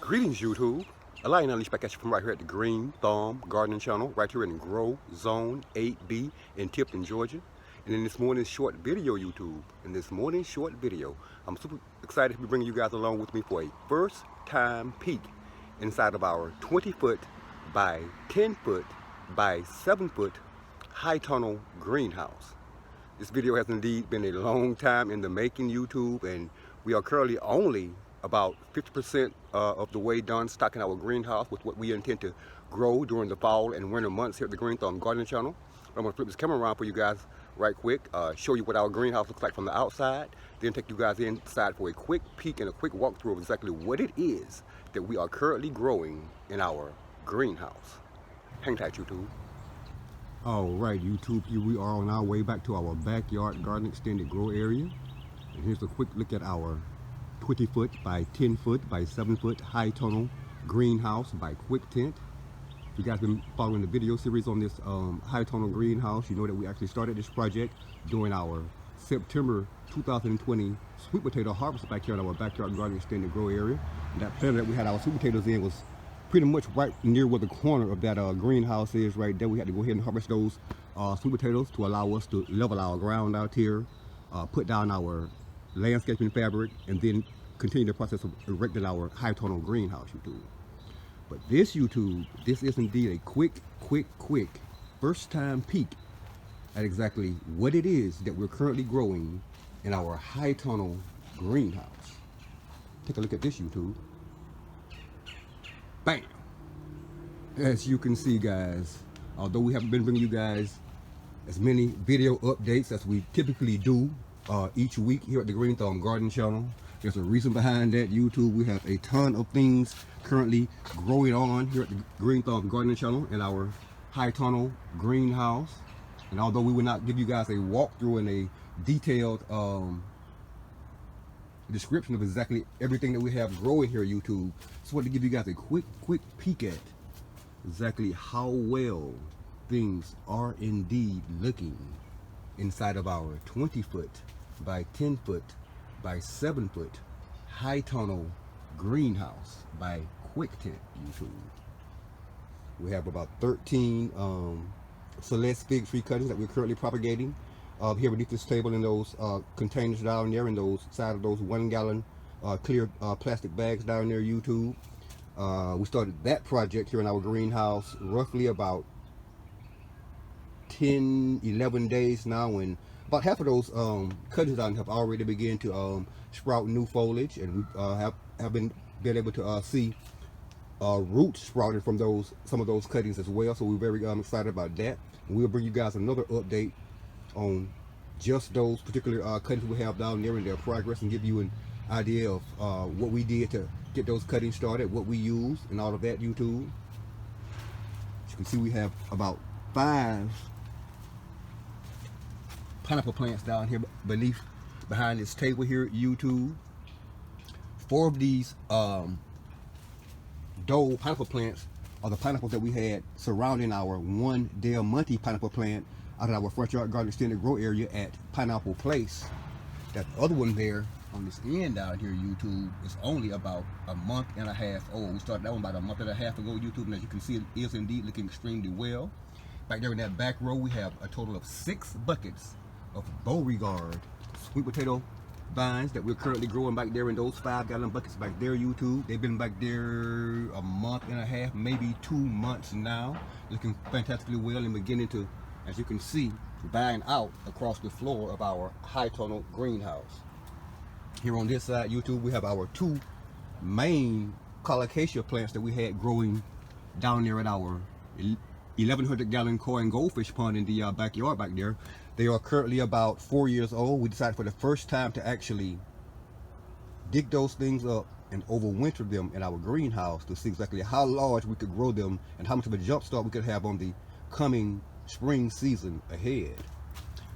Greetings YouTube, Alliance Unleashed back at you from right here at the Green Thumb Gardening Channel, right here in Grow Zone 8B in Tifton, Georgia. And in this morning's short video YouTube, I'm super excited to be bringing you guys along with me for a first time peek inside of our 20-foot by 10-foot by 7-foot high tunnel greenhouse. This video has indeed been a long time in the making YouTube, and we are currently only about 50% of the way done stocking our greenhouse with what we intend to grow during the fall and winter months here at the Green Thumb Gardening Channel. But I'm going to flip this camera around for you guys right quick, show you what our greenhouse looks like from the outside, then take you guys inside for a quick peek and a quick walkthrough of exactly what it is that we are currently growing in our greenhouse. Hang tight, YouTube. Alright, YouTube, here we are on our way back to our backyard garden extended grow area. And here's a quick look at our 20-foot by 10-foot by 7-foot high tunnel greenhouse by Quick Tent. If you guys been following the video series on this high tunnel greenhouse, you know that we actually started this project during our September 2020 sweet potato harvest back here in our backyard garden extended grow area. And that planter that we had our sweet potatoes in was pretty much right near where the corner of that greenhouse is right there. We had to go ahead and harvest those sweet potatoes to allow us to level our ground out here, put down our landscaping fabric, and then continue the process of erecting our high tunnel greenhouse, YouTube. But this YouTube, this is indeed a quick first time peek at exactly what it is that we're currently growing in our high tunnel greenhouse. Take a look at this, YouTube. Bam! As you can see, guys, although we haven't been bringing you guys as many video updates as we typically do each week here at the Green Thumb Garden Channel, there's a reason behind that, YouTube. We have a ton of things currently growing on here at the Green Thumb Garden Channel in our high tunnel greenhouse. And although we will not give you guys a walkthrough and a detailed description of exactly everything that we have growing here, YouTube, just wanted to give you guys a quick peek at exactly how well things are indeed looking inside of our 20-foot by 10-foot by 7-foot high tunnel greenhouse by Quick Tent, YouTube. We have about 13 Celeste fig tree cuttings that we're currently propagating here beneath this table in those containers down there, in those side of those 1-gallon clear plastic bags down there, YouTube. We started that project here in our greenhouse roughly about 10-11 days now, and about half of those cuttings down have already begun to sprout new foliage, and we have been able to see roots sprouting from some of those cuttings as well. So we're very excited about that. And we'll bring you guys another update on just those particular cuttings we have down there and their progress, and give you an idea of what we did to get those cuttings started, what we used, and all of that, YouTube. As you can see, we have about 5 pineapple plants down here behind this table here, YouTube. 4 of these Dole pineapple plants are the pineapples that we had surrounding our one Del Monte pineapple plant out of our front yard garden extended grow area at Pineapple Place. That other one there on this end down here, YouTube, is only about a month and a half old. We started that one about a month and a half ago, YouTube, and as you can see, it is indeed looking extremely well. Back there in that back row, we have a total of 6 buckets of Beauregard sweet potato vines that we're currently growing back there in those 5-gallon buckets back there, YouTube. They've been back there a month and a half, maybe 2 months now, looking fantastically well and beginning to, as you can see, vine out across the floor of our high tunnel greenhouse. Here on this side, YouTube, we have our 2 main colocasia plants that we had growing down there at our 1,100-gallon koi and goldfish pond in the backyard back there. They are currently about 4 years old. We decided for the first time to actually dig those things up and overwinter them in our greenhouse to see exactly how large we could grow them and how much of a jump start we could have on the coming spring season ahead.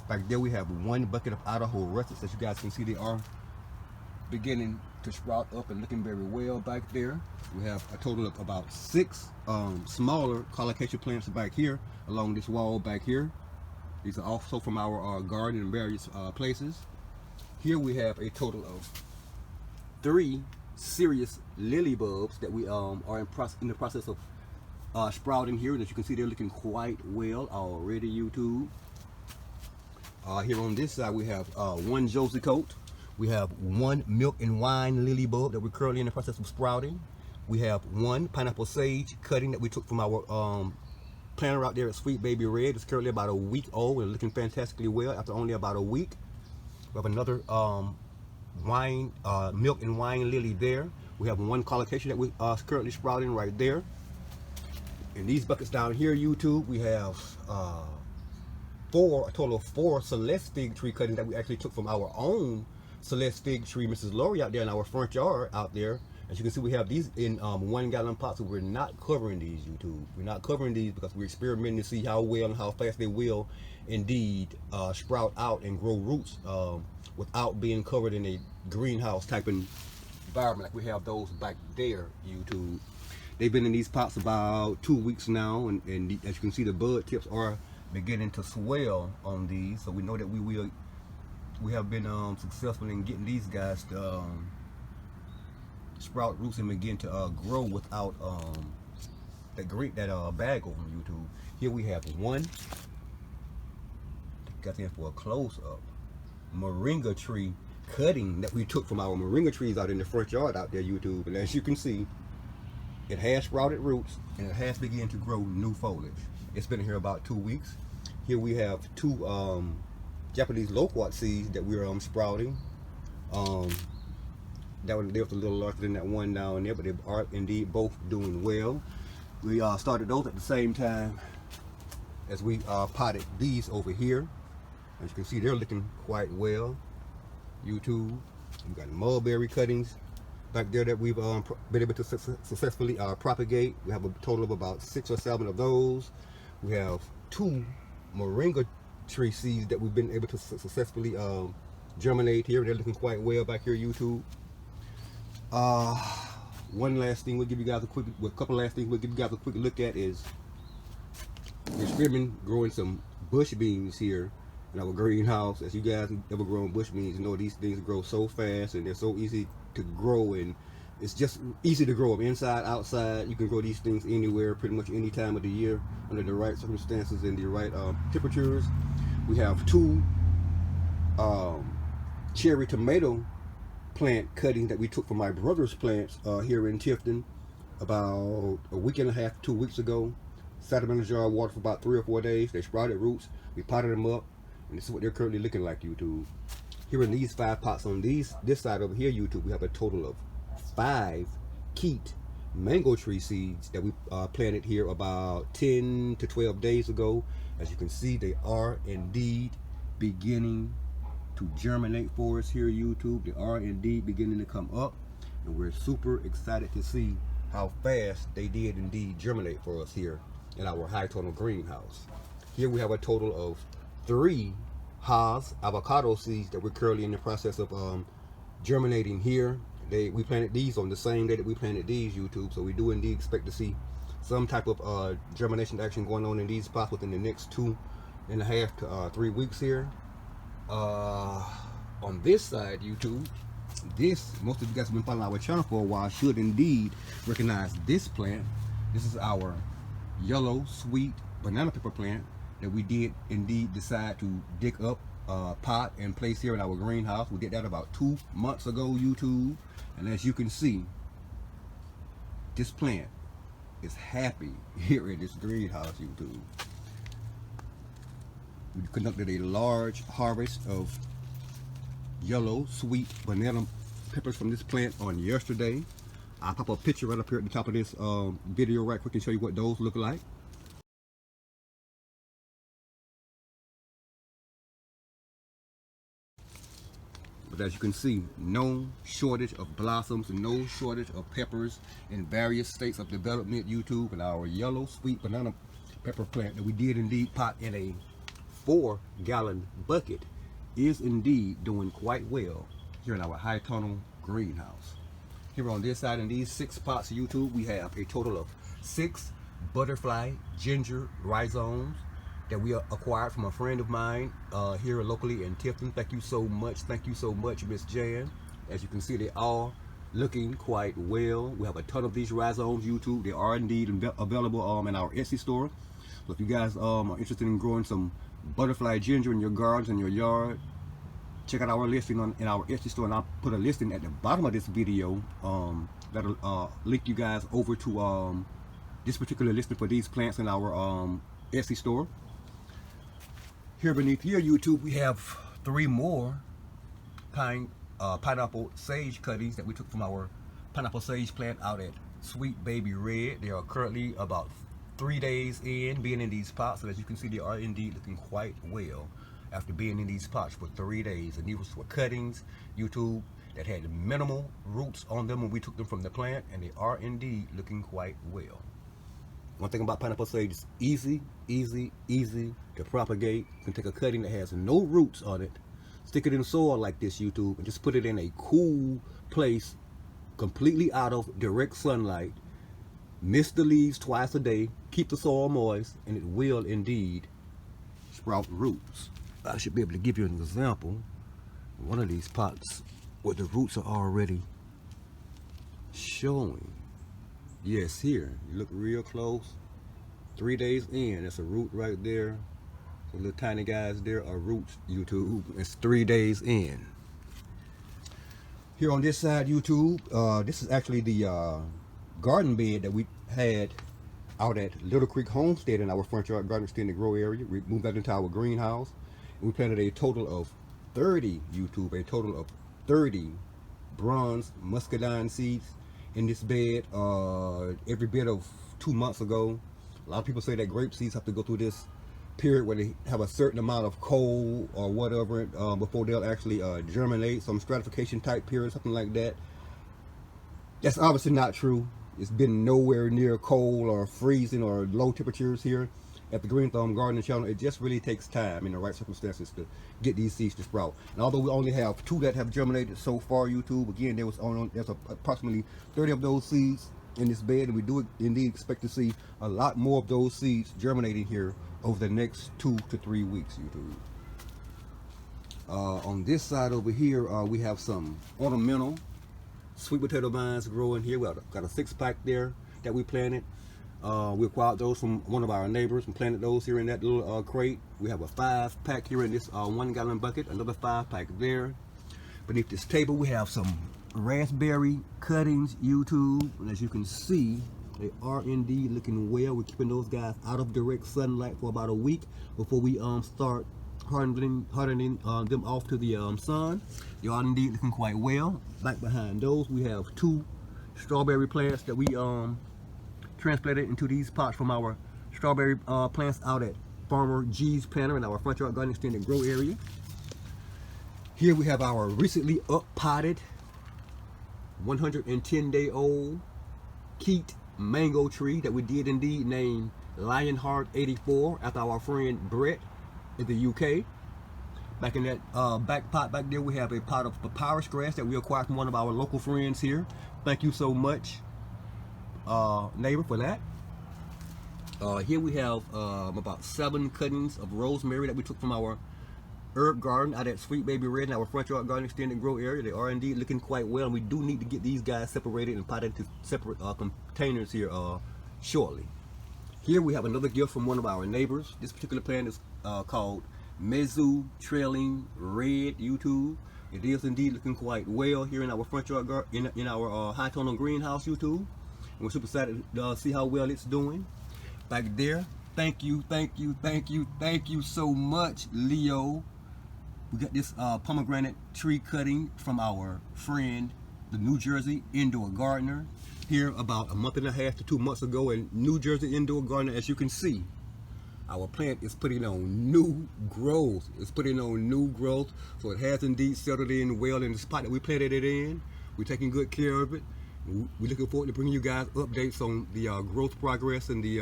Back there we have 1 bucket of Idaho russets. As you guys can see, they are beginning to sprout up and looking very well back there. We have a total of about 6 smaller colocasia plants back here along this wall back here. These are also from our garden in various places. Here we have a total of 3 serious lily bulbs that we are in the process of sprouting here. And as you can see, they're looking quite well already, YouTube. Here on this side, we have one Josie coat. We have one milk and wine lily bulb that we're currently in the process of sprouting. We have one pineapple sage cutting that we took from our planter out there at Sweet Baby Red. It's currently about a week old and looking fantastically well after only about a week. We have another milk and wine lily there. We have one collocation that we are currently sprouting right there. In these buckets down here, YouTube, we have a total of 4 Celeste fig tree cuttings that we actually took from our own Celeste fig tree, Mrs. Lori, out there in our front yard out there. As you can see, we have these in 1 gallon pots, so we're not covering these, YouTube. We're not covering these because we're experimenting to see how well and how fast they will indeed sprout out and grow roots without being covered in a greenhouse type environment like we have those back there, YouTube. They've been in these pots about 2 weeks now, and as you can see, the bud tips are beginning to swell on these, so we know that we have been successful in getting these guys to sprout roots and begin to grow without that bag over on YouTube. Here we have one, got in for a close-up, moringa tree cutting that we took from our moringa trees out in the front yard out there, YouTube. And as you can see, it has sprouted roots and it has begun to grow new foliage. It's been here about 2 weeks. Here we have 2 Japanese loquat seeds that we're sprouting. That one there was a little larger than that one down there, but they are indeed both doing well. We started those at the same time as we potted these over here. As you can see, they're looking quite well, YouTube. We've got mulberry cuttings back there that we've been able to successfully propagate. We have a total of about 6 or 7 of those. We have 2 moringa tree seeds that we've been able to successfully germinate here. They're looking quite well back here, YouTube. One last thing we'll give you guys a quick look at is we're experimenting growing some bush beans here in our greenhouse. As you guys who've ever grown bush beans, you know these things grow so fast and they're so easy to grow, and it's just easy to grow them inside, outside. You can grow these things anywhere, pretty much any time of the year, under the right circumstances and the right temperatures. We have 2 cherry tomato plant cuttings that we took from my brother's plants here in Tifton about a week and a half, 2 weeks ago. Sat them in a jar of water for about 3 or 4 days. They sprouted roots. We potted them up, and this is what they're currently looking like, YouTube. Here in these 5 pots on this side over here, YouTube, we have a total of 5 Keat mango tree seeds that we planted here about 10 to 12 days ago. As you can see, they are indeed beginning to germinate for us here, YouTube. They are indeed beginning to come up, and we're super excited to see how fast they did indeed germinate for us here in our high tunnel greenhouse. Here we have a total of 3 Hass avocado seeds that we're currently in the process of germinating here. We planted these on the same day that we planted these, YouTube, so we do indeed expect to see some type of germination action going on in these pots within the next 2.5 to 3 weeks here. On this side, YouTube, most of you guys have been following our channel for a while should indeed recognize this plant. This is our yellow sweet banana pepper plant that we did indeed decide to dig up pot and place here in our greenhouse. We did that about 2 months ago, YouTube, and as you can see, this plant is happy here in this greenhouse, YouTube. We conducted a large harvest of yellow sweet banana peppers from this plant on yesterday. I'll pop a picture right up here at the top of this video right quick and show you what those look like. But as you can see, no shortage of blossoms and no shortage of peppers in various states of development, YouTube. And our yellow sweet banana pepper plant that we did indeed pot in a 4-gallon bucket is indeed doing quite well here in our high tunnel greenhouse. Here on this side in these 6 pots, YouTube, we have a total of 6 butterfly ginger rhizomes that we acquired from a friend of mine here locally in Tifton. Thank you so much, Miss Jan. As you can see, they all looking quite well. We have a ton of these rhizomes, YouTube. They are indeed available in our Etsy store. So if you guys are interested in growing some butterfly ginger in your gardens and your yard, check out our listing in our Etsy store, and I'll put a listing at the bottom of this video that'll link you guys over to this particular listing for these plants in our Etsy store. Here beneath here, YouTube, we have 3 more pineapple sage cuttings that we took from our pineapple sage plant out at Sweet Baby Red. They are currently about 3 days in being in these pots, and as you can see, they are indeed looking quite well after being in these pots for 3 days. And these were cuttings, YouTube, that had minimal roots on them when we took them from the plant, and they are indeed looking quite well. One thing about pineapple sage, is easy to propagate. You can take a cutting that has no roots on it, stick it in soil like this, YouTube, and just put it in a cool place, completely out of direct sunlight. Mist the leaves twice a day, keep the soil moist, and it will indeed sprout roots. I should be able to give you an example. One of these pots where the roots are already showing. Yes, here, you look real close. 3 days in, there's a root right there. The little tiny guys there are roots, YouTube. It's 3 days in. Here on this side, YouTube, this is actually the garden bed that we had out at Little Creek Homestead in our front yard garden extended grow area. We moved that into our greenhouse. And we planted a total of 30, YouTube, a total of 30 bronze muscadine seeds in this bed every bit of 2 months ago. A lot of people say that grape seeds have to go through this period where they have a certain amount of cold or whatever before they'll actually germinate, some stratification type period, something like that. That's obviously not true. It's been nowhere near cold or freezing or low temperatures here at the Green Thumb Gardening Channel. It just really takes time in the right circumstances to get these seeds to sprout. And although we only have 2 that have germinated so far, YouTube, again, there's approximately 30 of those seeds in this bed, and we do indeed expect to see a lot more of those seeds germinating here over the next 2 to 3 weeks, YouTube. On this side over here, we have some ornamental sweet potato vines growing here. We got a 6-pack there that we planted. We acquired those from one of our neighbors and planted those here in that little crate. We have a 5-pack here in this 1-gallon bucket, another 5-pack there. Beneath this table, we have some raspberry cuttings, YouTube, and as you can see, they are indeed looking well. We're keeping those guys out of direct sunlight for about a week before we start hardening them off to the sun. They are indeed looking quite well. Back behind those, we have 2 strawberry plants that we transplanted into these pots from our strawberry plants out at Farmer G's planter in our front yard garden extended grow area. Here we have our recently up-potted 110-day-old Keat mango tree that we did indeed name Lionheart 84 after our friend Brett in the UK. Back in that back pot back there, we have a pot of papyrus grass that we acquired from one of our local friends here. Thank you so much, neighbor, for that. Here we have about 7 cuttings of rosemary that we took from our herb garden out at Sweet Baby Red in our front yard garden extended grow area. They are indeed looking quite well, and we do need to get these guys separated and potted into separate containers here shortly. Here we have another gift from one of our neighbors. This particular plant is called Mezu Trailing Red, YouTube. It is indeed looking quite well here in our front yard in our high tonal greenhouse, YouTube. And we're super excited to see how well it's doing. Back there, thank you so much, Leo. We got this pomegranate tree cutting from our friend, the New Jersey indoor gardener, here about a month and a half to 2 months ago. And New Jersey indoor gardener, as you can see, our plant is putting on new growth. It's putting on new growth, so it has indeed settled in well in the spot that we planted it in. We're taking good care of it. We're looking forward to bringing you guys updates on the growth progress and the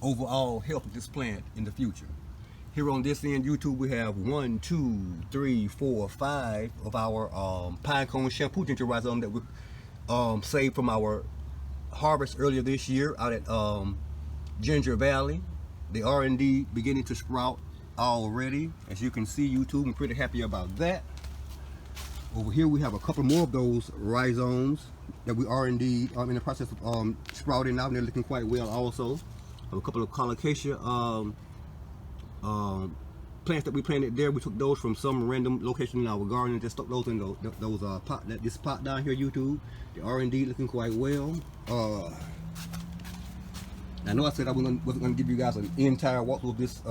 overall health of this plant in the future. Here on this end, YouTube, we have 1, 2, 3, 4, 5 of our pine cone shampoo ginger rhizome that we saved from our harvest earlier this year out at Ginger Valley. They are indeed beginning to sprout already. As you can see, YouTube, I'm pretty happy about that. Over here we have a couple more of those rhizomes that we are indeed in the process of sprouting out, and they're looking quite well also. A couple of colocasia plants that we planted there. We took those from some random location in our garden and just stuck those in those pot, this pot down here, YouTube. They are indeed looking quite well. I know I said I wasn't going to give you guys an entire walkthrough of this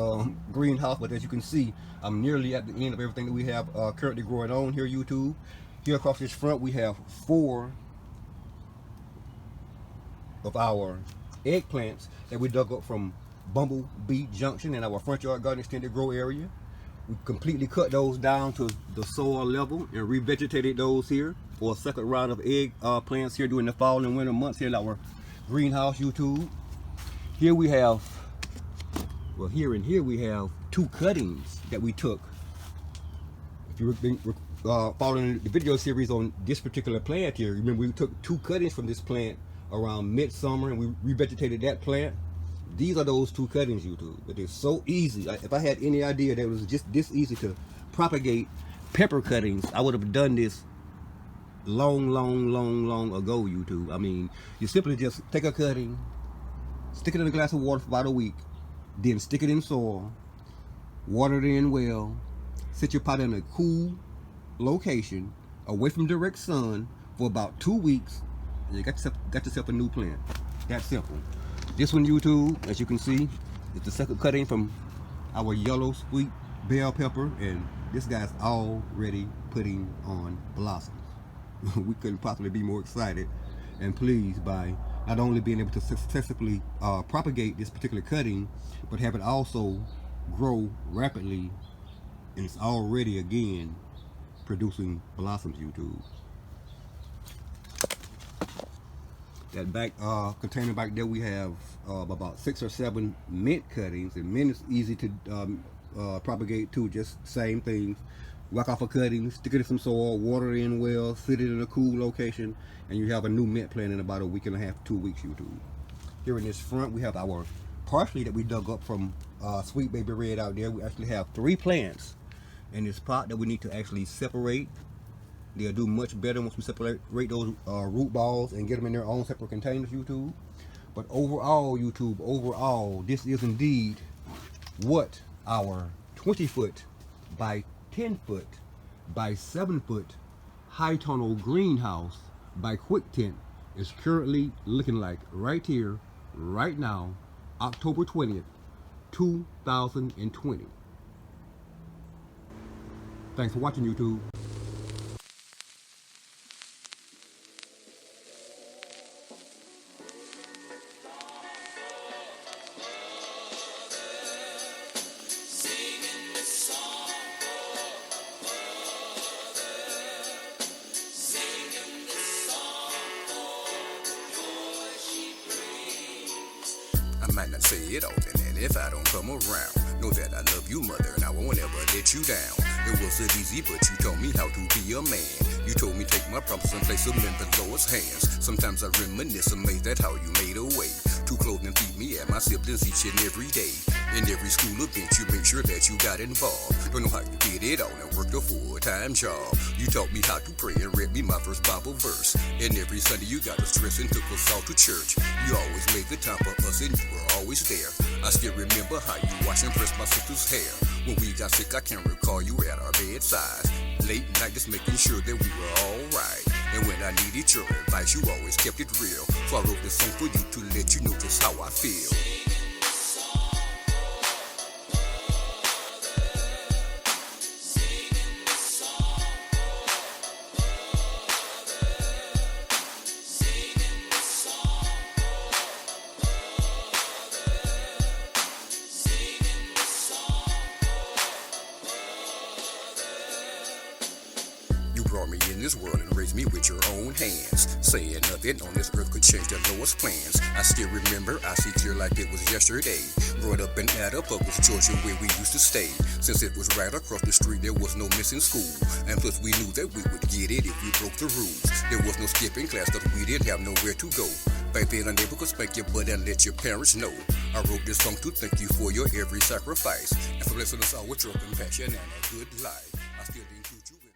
greenhouse, but as you can see, I'm nearly at the end of everything that we have currently growing on here, YouTube. Here across this front, we have 4 of our eggplants that we dug up from Bumblebee Junction in our front yard garden extended grow area. We completely cut those down to the soil level and revegetated those here for a second round of egg plants here during the fall and winter months here in our greenhouse, YouTube. Here we have, well, here and here we have 2 cuttings that we took. If you've been following the video series on this particular plant here, remember we took 2 cuttings from this plant around midsummer and we revegetated that plant. These are those 2 cuttings, YouTube. But they're so easy. If I had any idea that it was just this easy to propagate pepper cuttings, I would have done this long ago, YouTube. I mean, you simply just take a cutting, stick it in a glass of water for about a week, then stick it in soil, water it in well, set your pot in a cool location, away from direct sun for about 2 weeks, and you got yourself a new plant. That simple. This one, YouTube, as you can see, is the second cutting from our yellow sweet bell pepper, and this guy's already putting on blossoms. We couldn't possibly be more excited and pleased by not only being able to successfully propagate this particular cutting, but have it also grow rapidly, and it's already again producing blossoms, YouTube. That back container back there, we have about 6 or 7 mint cuttings, and mint is easy to propagate too. Just same things. Whack off a cutting, stick it in some soil, water it in well, sit it in a cool location, and you have a new mint plant in about a week and a half, 2 weeks, YouTube. Here in this front, we have our parsley that we dug up from Sweet Baby Red out there. We actually have 3 plants in this pot that we need to actually separate. They'll do much better once we separate those root balls and get them in their own separate containers, YouTube. But overall, YouTube, overall, this is indeed what our 20-foot by 10-foot by 7-foot high tunnel greenhouse by Quick Tent is currently looking like right here, right now, October 20th, 2020. Thanks for watching, YouTube. I might not say it often, and if I don't come around, know that I love you, mother, and I won't ever let you down. It wasn't easy, but you taught me how to be a man. You told me take my promises and place them in the Lord's hands. Sometimes I reminisce, amazed at how you made a way to clothe and feed me and my siblings each and every day. In every school event, you make sure that you got involved. Don't know how you did it all and worked a full-time job. You taught me how to pray and read me my first Bible verse. And every Sunday you got us dressed and took us all to church. You always made the time for us and you were always there. I still remember how you washed and pressed my sister's hair. When we got sick, I can recall you at our bedside. Late night just making sure that we were alright. And when I needed your advice, you always kept it real. So I wrote this song for you to let you know just how I feel. You brought me in this world and raised me with your own hands. Saying nothing on this earth could change the Lord's plans. I still remember, I see clear like it was yesterday. Growing up in Atticus, Georgia, where we used to stay. Since it was right across the street, there was no missing school. And plus we knew that we would get it if we broke the rules. There was no skipping class, cause we didn't have nowhere to go. Back then a neighbor could spank your butt and let your parents know. I wrote this song to thank you for your every sacrifice, and for blessing us all with your compassion and a good life. I still include you in